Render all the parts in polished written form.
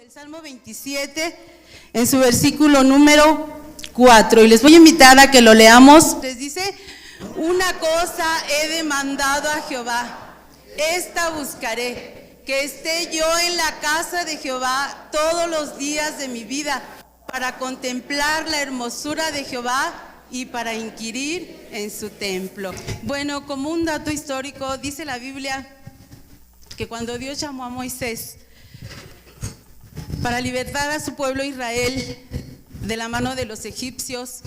el Salmo 27, en su versículo número 4, y les voy a invitar a que lo leamos. Les dice: una cosa he demandado a Jehová, esta buscaré, que esté yo en la casa de Jehová todos los días de mi vida, para contemplar la hermosura de Jehová y para inquirir en su templo. Bueno, como un dato histórico, dice la Biblia que cuando Dios llamó a Moisés para libertar a su pueblo Israel de la mano de los egipcios,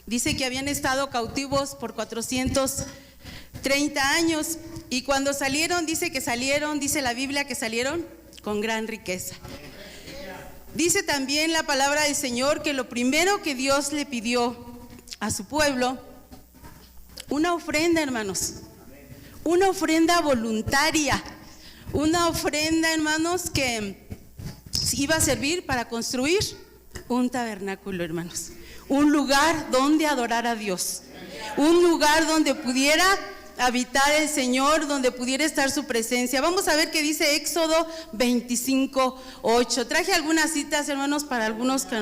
dice que habían estado cautivos por 430 años, y cuando salieron, dice la Biblia que salieron con gran riqueza. Dice también la palabra del Señor que lo primero que Dios le pidió a su pueblo, una ofrenda, hermanos, una ofrenda voluntaria, una ofrenda, hermanos, que iba a servir para construir un tabernáculo, hermanos, un lugar donde adorar a Dios, un lugar donde pudiera habitar el Señor, donde pudiera estar su presencia. Vamos a ver qué dice Éxodo 25:8. Traje algunas citas, hermanos, para algunos que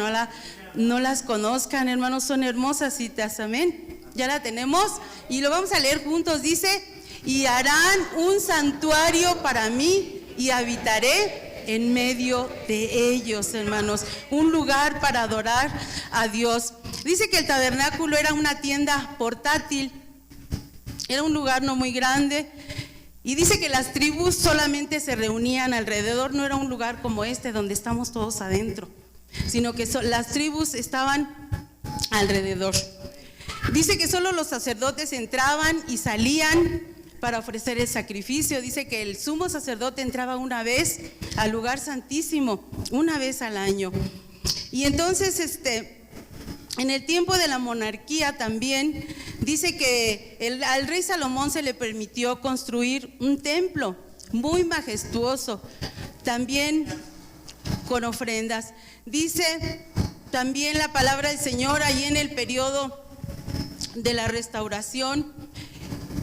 no las conozcan, hermanos, son hermosas citas, amén. Ya la tenemos y lo vamos a leer juntos. Dice: y harán un santuario para mí y habitaré en medio de ellos, hermanos, un lugar para adorar a Dios. Dice que el tabernáculo era una tienda portátil, era un lugar no muy grande, y dice que las tribus solamente se reunían alrededor. No era un lugar como este donde estamos todos adentro, sino que las tribus estaban alrededor. Dice que solo los sacerdotes entraban y salían para ofrecer el sacrificio. Dice que el sumo sacerdote entraba una vez al lugar santísimo, una vez al año. Y entonces en el tiempo de la monarquía también dice que al rey Salomón se le permitió construir un templo muy majestuoso, también con ofrendas. Dice también la palabra del Señor ahí en el periodo de la restauración,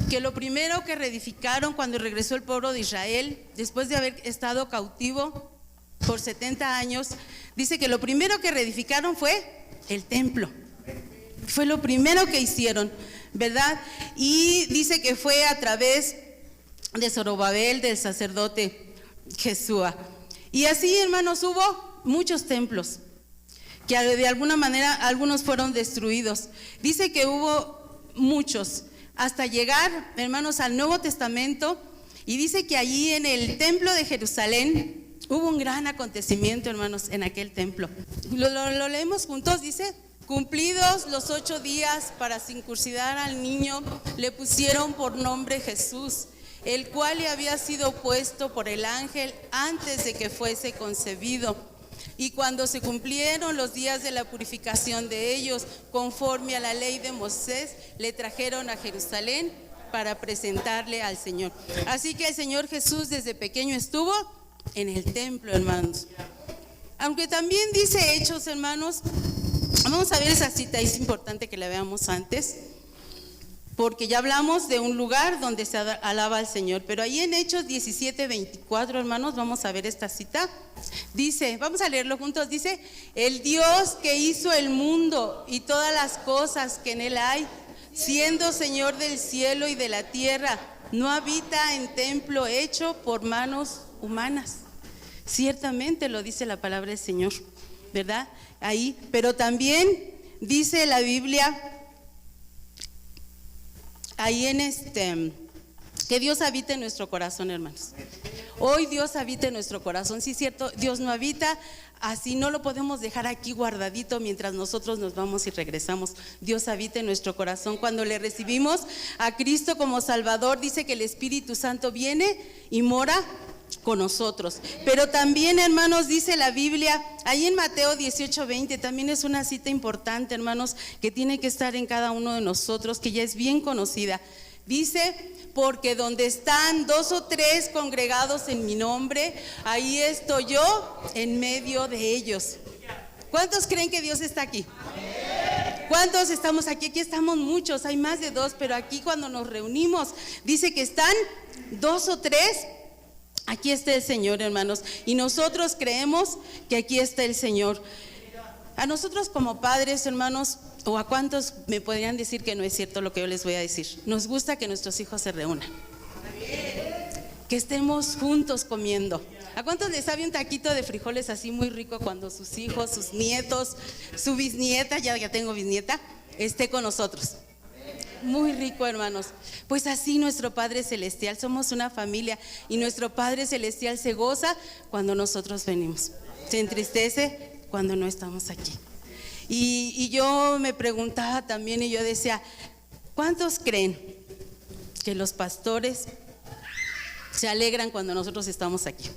que lo primero que reedificaron cuando regresó el pueblo de Israel, después de haber estado cautivo por 70 años, dice que lo primero que reedificaron fue el templo. Fue lo primero que hicieron, ¿verdad? Y dice que fue a través de Zorobabel, del sacerdote Jesúa. Y así, hermanos, hubo muchos templos que de alguna manera algunos fueron destruidos. Dice que hubo muchos, hasta llegar, hermanos, al Nuevo Testamento, y dice que allí en el templo de Jerusalén hubo un gran acontecimiento, hermanos, en aquel templo. Lo leemos juntos. Dice: cumplidos los 8 días para circuncidar al niño, le pusieron por nombre Jesús, el cual le había sido puesto por el ángel antes de que fuese concebido. Y cuando se cumplieron los días de la purificación de ellos, conforme a la ley de Moisés, le trajeron a Jerusalén para presentarle al Señor. Así que el Señor Jesús desde pequeño estuvo en el templo, hermanos. Aunque también dice Hechos, hermanos, vamos a ver esa cita, es importante que la veamos antes, porque ya hablamos de un lugar donde se alaba al Señor, pero ahí en Hechos 17:24, hermanos, vamos a ver esta cita. Dice, vamos a leerlo juntos, dice: el Dios que hizo el mundo y todas las cosas que en él hay, siendo Señor del cielo y de la tierra, no habita en templo hecho por manos humanas. Ciertamente lo dice la palabra del Señor, ¿verdad? Ahí, pero también dice la Biblia ahí que Dios habita en nuestro corazón, hermanos. Hoy Dios habita en nuestro corazón. Sí, es cierto, Dios no habita así, no lo podemos dejar aquí guardadito mientras nosotros nos vamos y regresamos. Dios habita en nuestro corazón. Cuando le recibimos a Cristo como Salvador, dice que el Espíritu Santo viene y mora con nosotros. Pero también, hermanos, dice la Biblia ahí en Mateo 18:20, también es una cita importante, hermanos, que tiene que estar en cada uno de nosotros, que ya es bien conocida. Dice: porque donde están 2 o 3 congregados en mi nombre, ahí estoy yo en medio de ellos. ¿Cuántos creen que Dios está aquí? ¿Cuántos estamos aquí? Aquí estamos muchos, hay más de 2, pero aquí cuando nos reunimos dice que están 2 o 3 Aquí está el Señor, hermanos, y nosotros creemos que aquí está el Señor. A nosotros como padres, hermanos, o a cuántos me podrían decir que no es cierto lo que yo les voy a decir, nos gusta que nuestros hijos se reúnan, que estemos juntos comiendo. ¿A cuántos les sabe un taquito de frijoles así muy rico cuando sus hijos, sus nietos, su bisnieta, ya tengo bisnieta, esté con nosotros? Muy rico, hermanos. Pues así nuestro Padre Celestial, somos una familia y nuestro Padre Celestial se goza cuando nosotros venimos, se entristece cuando no estamos aquí. Y yo me preguntaba también y yo decía, ¿cuántos creen que los pastores se alegran cuando nosotros estamos aquí?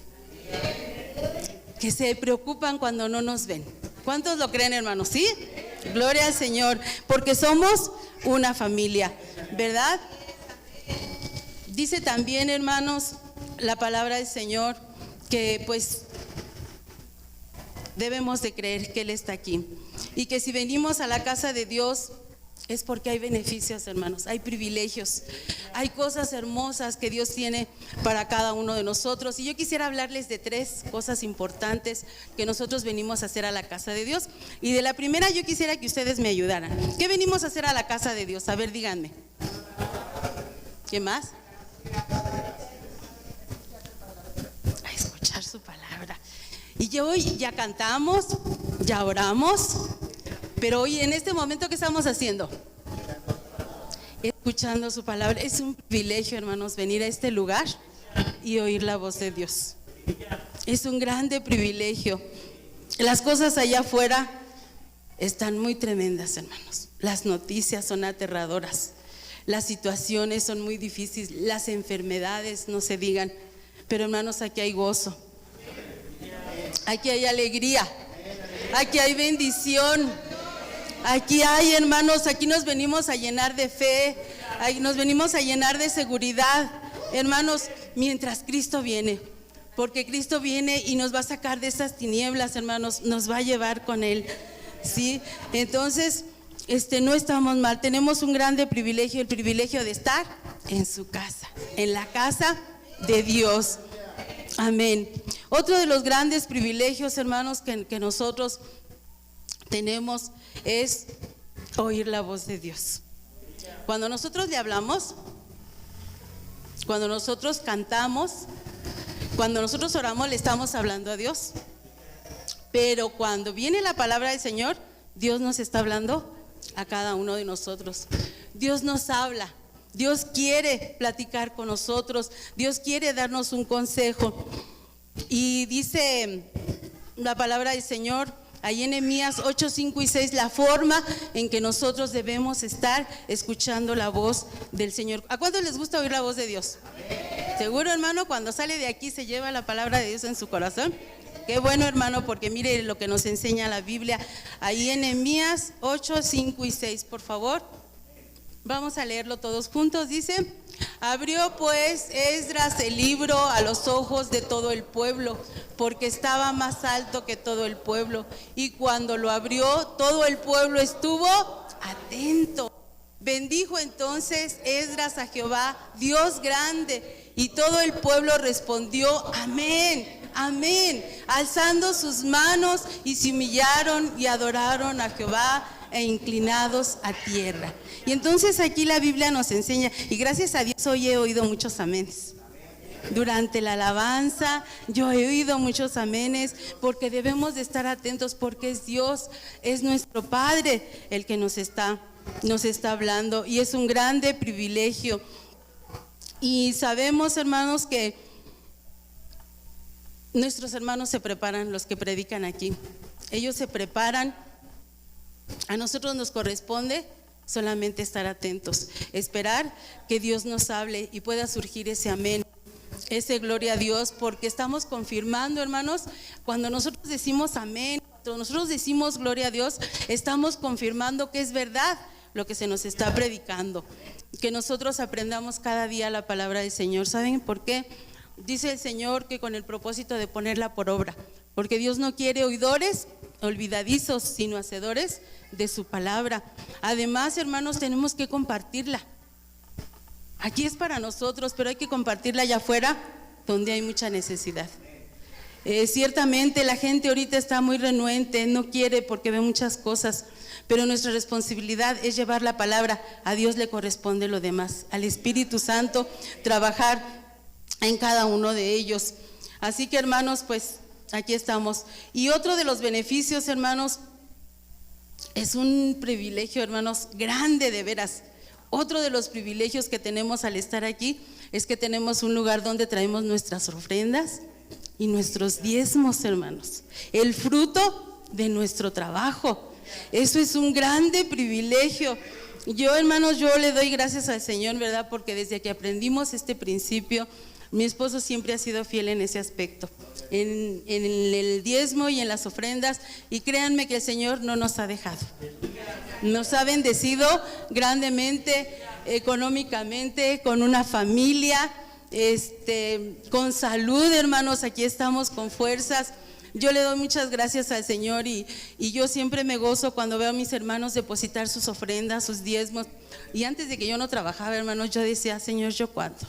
Que se preocupan cuando no nos ven. ¿Cuántos lo creen, hermanos? ¿Sí? Gloria al Señor, porque somos una familia, ¿verdad? Dice también, hermanos, la palabra del Señor que pues debemos de creer que Él está aquí y que si venimos a la casa de Dios es porque hay beneficios, hermanos, hay privilegios, hay cosas hermosas que Dios tiene para cada uno de nosotros. Y yo quisiera hablarles de 3 cosas importantes que nosotros venimos a hacer a la casa de Dios. Y de la primera yo quisiera que ustedes me ayudaran. ¿Qué venimos a hacer a la casa de Dios? A ver, díganme. ¿Qué más? A escuchar su palabra. Y hoy ya cantamos, ya oramos, pero hoy en este momento, ¿qué estamos haciendo? Escuchando su palabra. Es un privilegio, hermanos, venir a este lugar y oír la voz de Dios. Es un grande privilegio. Las cosas allá afuera están muy tremendas, hermanos. Las noticias son aterradoras. Las situaciones son muy difíciles. Las enfermedades, no se digan. Pero, hermanos, aquí hay gozo. Aquí hay alegría. Aquí hay bendición. Aquí hay, hermanos, aquí nos venimos a llenar de fe, nos venimos a llenar de seguridad, hermanos, mientras Cristo viene, porque Cristo viene y nos va a sacar de esas tinieblas, hermanos, nos va a llevar con Él, ¿sí? Entonces, no estamos mal, tenemos un grande privilegio, el privilegio de estar en su casa, en la casa de Dios. Amén. Otro de los grandes privilegios, hermanos, que nosotros tenemos es oír la voz de Dios. Cuando nosotros le hablamos, cuando nosotros cantamos, cuando nosotros oramos, le estamos hablando a Dios. Pero cuando viene la palabra del Señor, Dios nos está hablando a cada uno de nosotros. Dios nos habla, Dios quiere platicar con nosotros, Dios quiere darnos un consejo. Y dice la palabra del Señor ahí en Nehemías 8, 5 y 6, la forma en que nosotros debemos estar escuchando la voz del Señor. ¿A cuántos les gusta oír la voz de Dios? Seguro, hermano, cuando sale de aquí se lleva la palabra de Dios en su corazón. Qué bueno, hermano, porque mire lo que nos enseña la Biblia. Ahí en Nehemías 8, 5 y 6, por favor. Vamos a leerlo todos juntos. Dice: abrió pues Esdras el libro a los ojos de todo el pueblo, porque estaba más alto que todo el pueblo. Y cuando lo abrió, todo el pueblo estuvo atento. Bendijo entonces Esdras a Jehová, Dios grande, y todo el pueblo respondió: amén, amén, alzando sus manos, y se humillaron y adoraron a Jehová, e inclinados a tierra. Y entonces aquí la Biblia nos enseña, y gracias a Dios hoy he oído muchos amenes. Durante la alabanza yo he oído muchos amenes, porque debemos de estar atentos, porque es Dios, es nuestro Padre el que nos está hablando, y es un grande privilegio. Y sabemos, hermanos, que nuestros hermanos se preparan, los que predican aquí, ellos se preparan. A nosotros nos corresponde solamente estar atentos, esperar que Dios nos hable y pueda surgir ese amén, ese gloria a Dios, porque estamos confirmando, hermanos, cuando nosotros decimos amén, cuando nosotros decimos gloria a Dios, estamos confirmando que es verdad lo que se nos está predicando, que nosotros aprendamos cada día la palabra del Señor. ¿Saben por qué? Dice el Señor que con el propósito de ponerla por obra, porque Dios no quiere oidores olvidadizos, sino hacedores de su palabra. Además, hermanos, tenemos que compartirla. Aquí es para nosotros, pero hay que compartirla allá afuera donde hay mucha necesidad. Ciertamente la gente ahorita está muy renuente, no quiere porque ve muchas cosas, pero nuestra responsabilidad es llevar la palabra. A Dios le corresponde lo demás, al Espíritu Santo trabajar en cada uno de ellos. Así que, hermanos, pues aquí estamos. Y otro de los beneficios, hermanos, es un privilegio, hermanos, grande de veras. Otro de los privilegios que tenemos al estar aquí es que tenemos un lugar donde traemos nuestras ofrendas y nuestros diezmos, hermanos, el fruto de nuestro trabajo. Eso es un grande privilegio. Yo, hermanos, yo le doy gracias al Señor, ¿verdad? Porque desde que aprendimos este principio, mi esposo siempre ha sido fiel en ese aspecto, en el diezmo y en las ofrendas, y créanme que el Señor no nos ha dejado. Nos ha bendecido grandemente, económicamente, con una familia, con salud, hermanos. Aquí estamos con fuerzas. Yo le doy muchas gracias al Señor y yo siempre me gozo cuando veo a mis hermanos depositar sus ofrendas, sus diezmos. Y antes de que yo no trabajaba, hermanos, yo decía: Señor, ¿yo cuándo?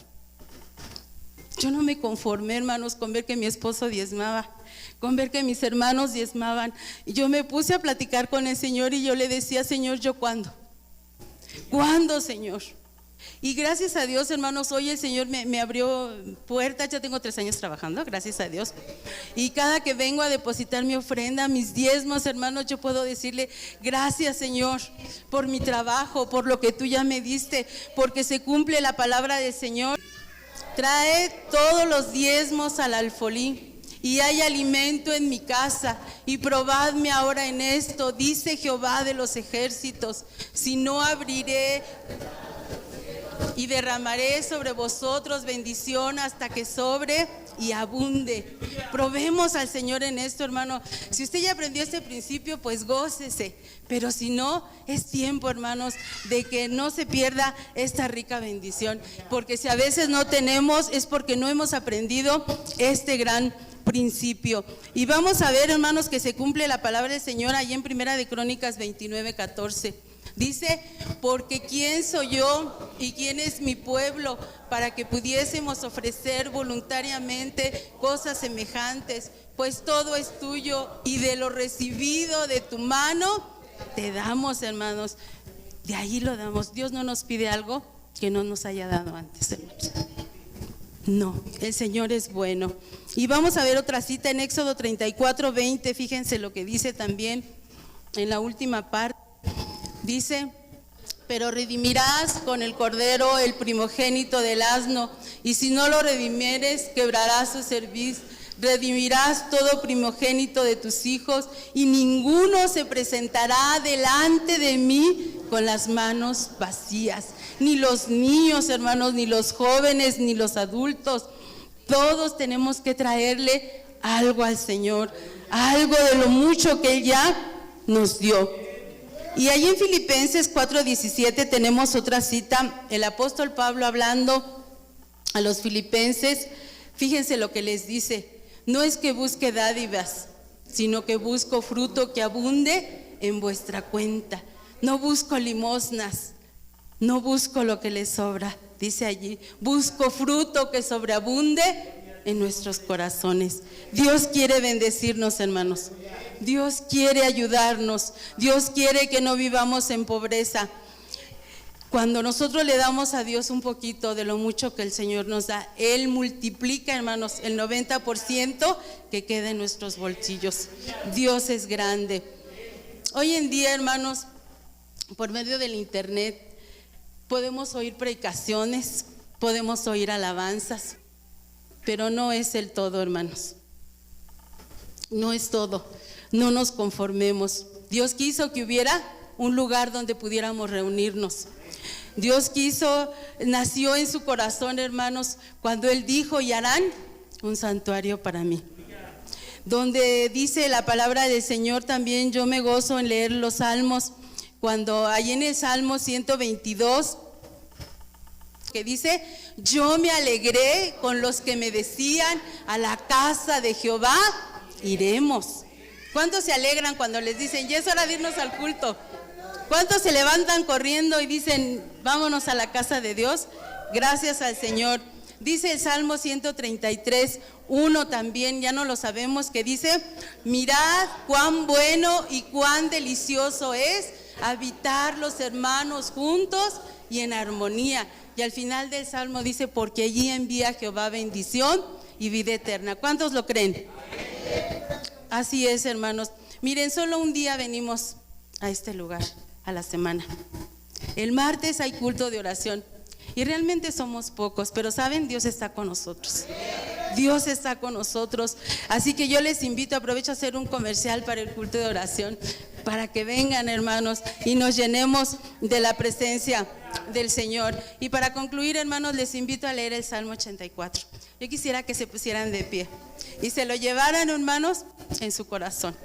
Yo no me conformé, hermanos, con ver que mi esposo diezmaba, con ver que mis hermanos diezmaban. Y yo me puse a platicar con el Señor y yo le decía: Señor, ¿yo cuándo? ¿Cuándo, Señor? Y gracias a Dios, hermanos, hoy el Señor me abrió puertas. Ya tengo 3 años trabajando, gracias a Dios. Y cada que vengo a depositar mi ofrenda, mis diezmos, hermanos, yo puedo decirle: gracias, Señor, por mi trabajo, por lo que tú ya me diste, porque se cumple la palabra del Señor. Trae todos los diezmos al alfolí y hay alimento en mi casa, y probadme ahora en esto, dice Jehová de los ejércitos, si no abriré y derramaré sobre vosotros bendición hasta que sobre y abunde. Probemos al Señor en esto, hermano. Si usted ya aprendió este principio, pues gócese, pero si no, es tiempo, hermanos, de que no se pierda esta rica bendición, porque si a veces no tenemos, es porque no hemos aprendido este gran principio. Y vamos a ver, hermanos, que se cumple la palabra del Señor ahí en Primera de Crónicas 29:14. Dice: porque ¿quién soy yo y quién es mi pueblo para que pudiésemos ofrecer voluntariamente cosas semejantes? Pues todo es tuyo, y de lo recibido de tu mano te damos, hermanos. De ahí lo damos. Dios no nos pide algo que no nos haya dado antes, hermanos. No, el Señor es bueno. Y vamos a ver otra cita en Éxodo 34:20. Fíjense lo que dice también en la última parte. Dice: pero redimirás con el cordero el primogénito del asno, y si no lo redimieres, quebrarás su cerviz. Redimirás todo primogénito de tus hijos, y ninguno se presentará delante de mí con las manos vacías. Ni los niños, hermanos, ni los jóvenes, ni los adultos. Todos tenemos que traerle algo al Señor, algo de lo mucho que Él ya nos dio. Y ahí en Filipenses 4:17 tenemos otra cita, el apóstol Pablo hablando a los filipenses. Fíjense lo que les dice: no es que busque dádivas, sino que busco fruto que abunde en vuestra cuenta. No busco limosnas, no busco lo que les sobra, dice allí, busco fruto que sobreabunde en nuestros corazones. Dios quiere bendecirnos, hermanos. Dios quiere ayudarnos. Dios quiere que no vivamos en pobreza. Cuando nosotros le damos a Dios un poquito de lo mucho que el Señor nos da, Él multiplica, hermanos, el 90% que queda en nuestros bolsillos. Dios es grande. Hoy en día, hermanos, por medio del internet podemos oír predicaciones, podemos oír alabanzas, pero no es el todo, hermanos. No es todo. No nos conformemos. Dios quiso que hubiera un lugar donde pudiéramos reunirnos. Dios quiso, nació en su corazón, hermanos, cuando Él dijo: y harán un santuario para mí. Donde dice la palabra del Señor también, yo me gozo en leer los salmos, cuando hay en el Salmo 122, que dice: yo me alegré con los que me decían, a la casa de Jehová iremos. ¿Cuántos se alegran cuando les dicen: ya es hora de irnos al culto? ¿Cuántos se levantan corriendo y dicen: vámonos a la casa de Dios? Gracias al Señor. Dice el Salmo 133, 1 también, ya no lo sabemos, que dice: mirad cuán bueno y cuán delicioso es habitar los hermanos juntos y en armonía. Y al final del Salmo dice: porque allí envía Jehová bendición y vida eterna. ¿Cuántos lo creen? Así es, hermanos. Miren, solo un día venimos a este lugar, a la semana. El martes hay culto de oración y realmente somos pocos, pero saben, Dios está con nosotros. Dios está con nosotros. Así que yo les invito, aprovecho a hacer un comercial para el culto de oración, para que vengan, hermanos, y nos llenemos de la presencia del Señor. Y para concluir, hermanos, les invito a leer el Salmo 84. Yo quisiera que se pusieran de pie y se lo llevaran, hermanos, en su corazón.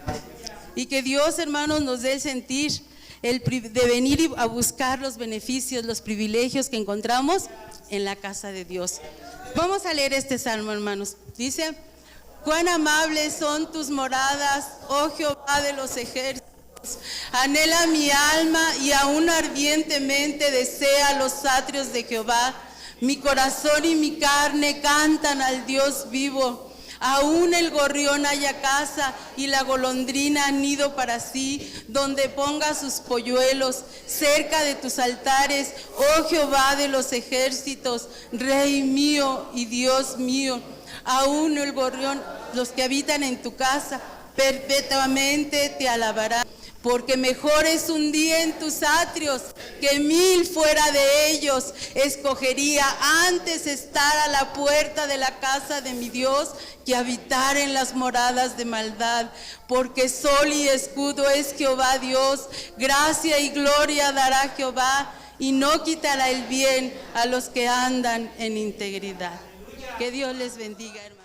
Y que Dios, hermanos, nos dé el sentir de venir a buscar los beneficios, los privilegios que encontramos en la casa de Dios. Vamos a leer este salmo, hermanos. Dice: cuán amables son tus moradas, oh Jehová de los ejércitos. Anhela mi alma y aún ardientemente desea los atrios de Jehová. Mi corazón y mi carne cantan al Dios vivo. Aún el gorrión haya casa y la golondrina nido para sí, donde ponga sus polluelos cerca de tus altares, oh Jehová de los ejércitos, Rey mío y Dios mío. Aún el gorrión, los que habitan en tu casa, perpetuamente te alabarán. Porque mejor es un día en tus atrios que 1000 fuera de ellos. Escogería antes estar a la puerta de la casa de mi Dios que habitar en las moradas de maldad. Porque sol y escudo es Jehová Dios, gracia y gloria dará Jehová, y no quitará el bien a los que andan en integridad. Que Dios les bendiga, hermanos.